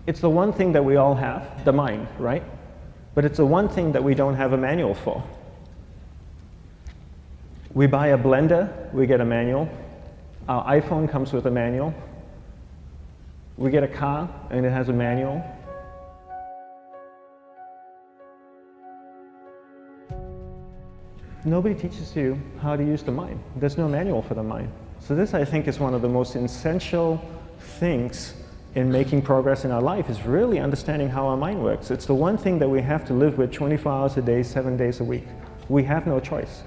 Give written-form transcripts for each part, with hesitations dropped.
It's the one thing that we all have, the mind, right? But it's the one thing that we don't have a manual for. We buy a blender, we get a manual. Our iPhone comes with a manual. We get a car and it has a manual. Nobody teaches you how to use the mind. There's no manual for the mind. So this, I think, is one of the most essential things in making progress in our life, is really understanding how our mind works. It's the one thing that we have to live with 24 hours a day, 7 days a week. We have no choice.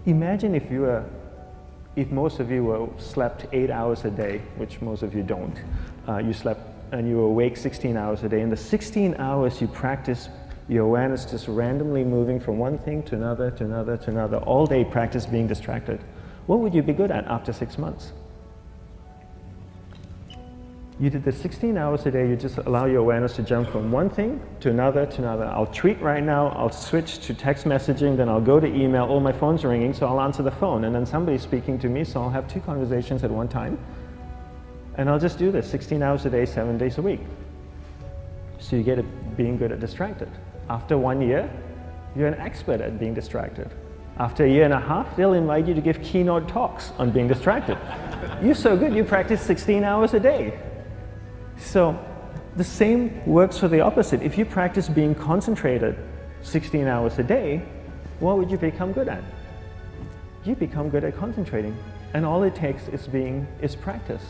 Imagine if most of you slept 8 hours a day, which most of you don't. You slept and you were awake 16 hours a day. In the 16 hours you practice your awareness just randomly moving from one thing to another, to another, to another. All day practice being distracted. What would you be good at after 6 months? You did the 16 hours a day, you just allow your awareness to jump from one thing to another, to another. I'll tweet right now, I'll switch to text messaging, then I'll go to email. Oh, my phone's ringing, so I'll answer the phone. And then somebody's speaking to me, so I'll have 2 conversations at one time. And I'll just do this 16 hours a day, 7 days a week. So you get it being good at distracted. After 1 year, you're an expert at being distracted. After a year and a half, they'll invite you to give keynote talks on being distracted. You're so good, you practice 16 hours a day. So the same works for the opposite. If you practice being concentrated 16 hours a day, what would you become good at? You become good at concentrating. And all it takes is practice.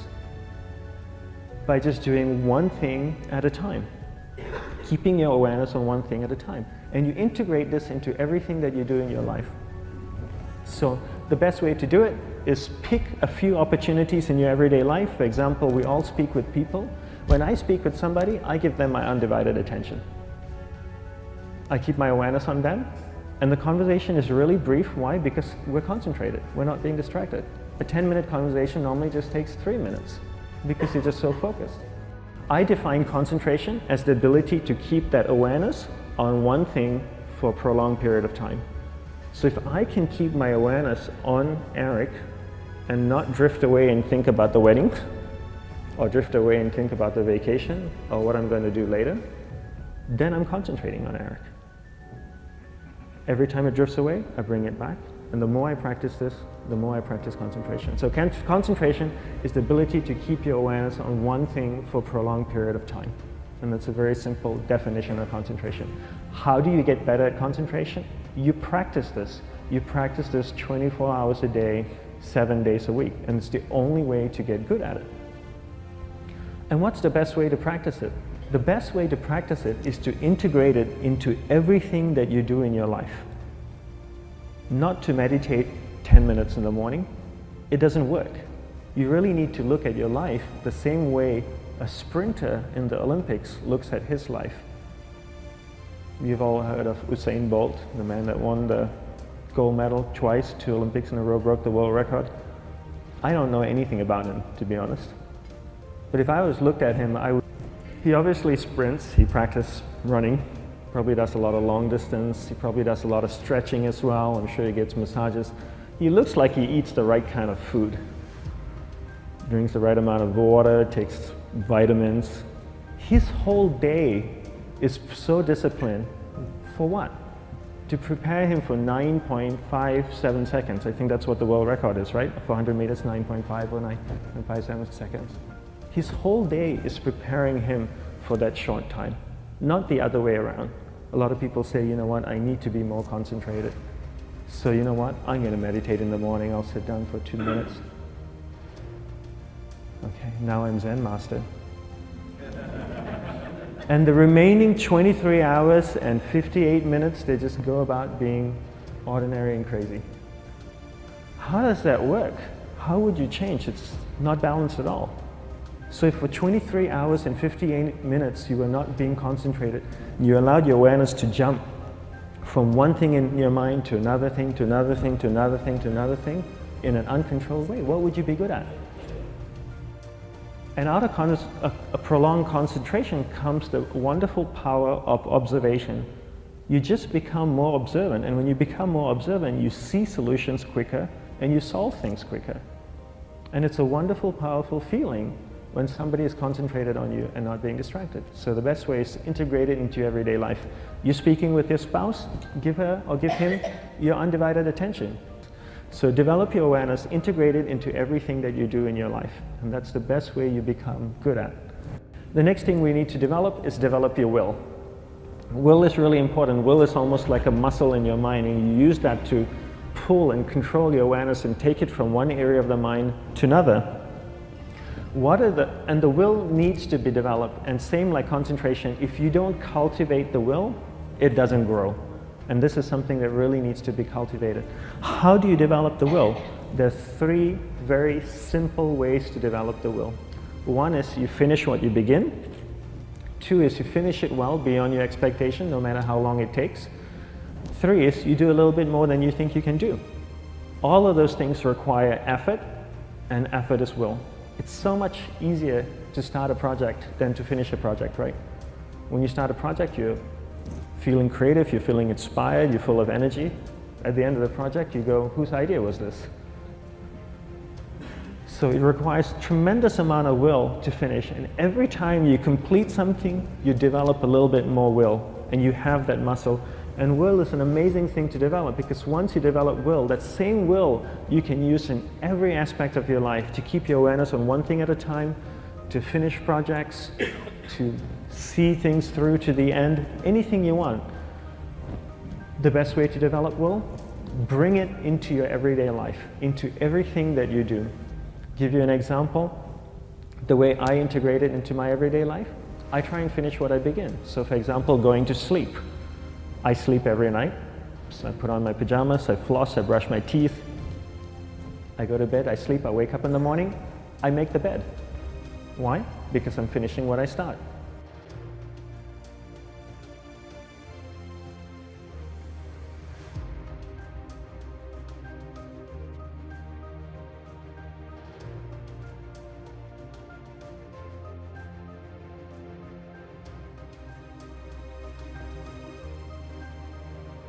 By just doing one thing at a time. Keeping your awareness on one thing at a time. And you integrate this into everything that you do in your life. So the best way to do it is pick a few opportunities in your everyday life. For example, we all speak with people. When I speak with somebody, I give them my undivided attention. I keep my awareness on them, and the conversation is really brief. Why? Because we're concentrated. We're not being distracted. A 10-minute conversation normally just takes 3 minutes because you're just so focused. I define concentration as the ability to keep that awareness on one thing for a prolonged period of time. So if I can keep my awareness on Eric and not drift away and think about the wedding, or drift away and think about the vacation, or what I'm going to do later, then I'm concentrating on Eric. Every time it drifts away, I bring it back. And the more I practice this, the more I practice concentration. So concentration is the ability to keep your awareness on one thing for a prolonged period of time. And that's a very simple definition of concentration. How do you get better at concentration? You practice this. You practice this 24 hours a day, 7 days a week. And it's the only way to get good at it. And what's the best way to practice it? The best way to practice it is to integrate it into everything that you do in your life. Not to meditate 10 minutes in the morning. It doesn't work. You really need to look at your life the same way a sprinter in the Olympics looks at his life. You've all heard of Usain Bolt, the man that won the gold medal twice, 2 Olympics in a row, broke the world record. I don't know anything about him, to be honest. But if I was looked at him, he obviously sprints, he practices running, probably does a lot of long distance, he probably does a lot of stretching as well, I'm sure he gets massages. He looks like he eats the right kind of food. Drinks the right amount of water, takes vitamins. His whole day is so disciplined. For what? To prepare him for 9.57 seconds. I think that's what the world record is, right? For 100 meters, 9.5 or 9.57 seconds. His whole day is preparing him for that short time, not the other way around. A lot of people say, you know what, I need to be more concentrated. So you know what, I'm going to meditate in the morning, I'll sit down for 2 minutes. Okay, now I'm Zen master. And the remaining 23 hours and 58 minutes, they just go about being ordinary and crazy. How does that work? How would you change? It's not balanced at all. So if for 23 hours and 58 minutes you were not being concentrated, you allowed your awareness to jump from one thing in your mind to another thing, to another thing, to another thing, to another thing, in an uncontrolled way, what would you be good at? And out of a prolonged concentration comes the wonderful power of observation. You just become more observant, and when you become more observant, you see solutions quicker and you solve things quicker. And it's a wonderful, powerful feeling when somebody is concentrated on you and not being distracted. So the best way is to integrate it into your everyday life. You're speaking with your spouse, give her or give him your undivided attention. So develop your awareness, integrate it into everything that you do in your life. And that's the best way you become good at. The next thing we need to develop is develop your will. Will is really important. Will is almost like a muscle in your mind, and you use that to pull and control your awareness and take it from one area of the mind to another. And the will needs to be developed, and same like concentration, if you don't cultivate the will, it doesn't grow. And this is something that really needs to be cultivated. How do you develop the will? There's 3 very simple ways to develop the will. 1 is you finish what you begin. 2 is you finish it well beyond your expectation, no matter how long it takes. 3 is you do a little bit more than you think you can do. All of those things require effort, and effort is will. It's so much easier to start a project than to finish a project, right? When you start a project, you're feeling creative, you're feeling inspired, you're full of energy. At the end of the project, you go, whose idea was this? So it requires tremendous amount of will to finish, and every time you complete something, you develop a little bit more will, and you have that muscle. And will is an amazing thing to develop, because once you develop will, that same will you can use in every aspect of your life to keep your awareness on one thing at a time, to finish projects, to see things through to the end, anything you want. The best way to develop will? Bring it into your everyday life, into everything that you do. Give you an example. The way I integrate it into my everyday life, I try and finish what I begin. So for example, going to sleep. I sleep every night, so I put on my pajamas, I floss, I brush my teeth, I go to bed, I sleep, I wake up in the morning, I make the bed. Why? Because I'm finishing what I start.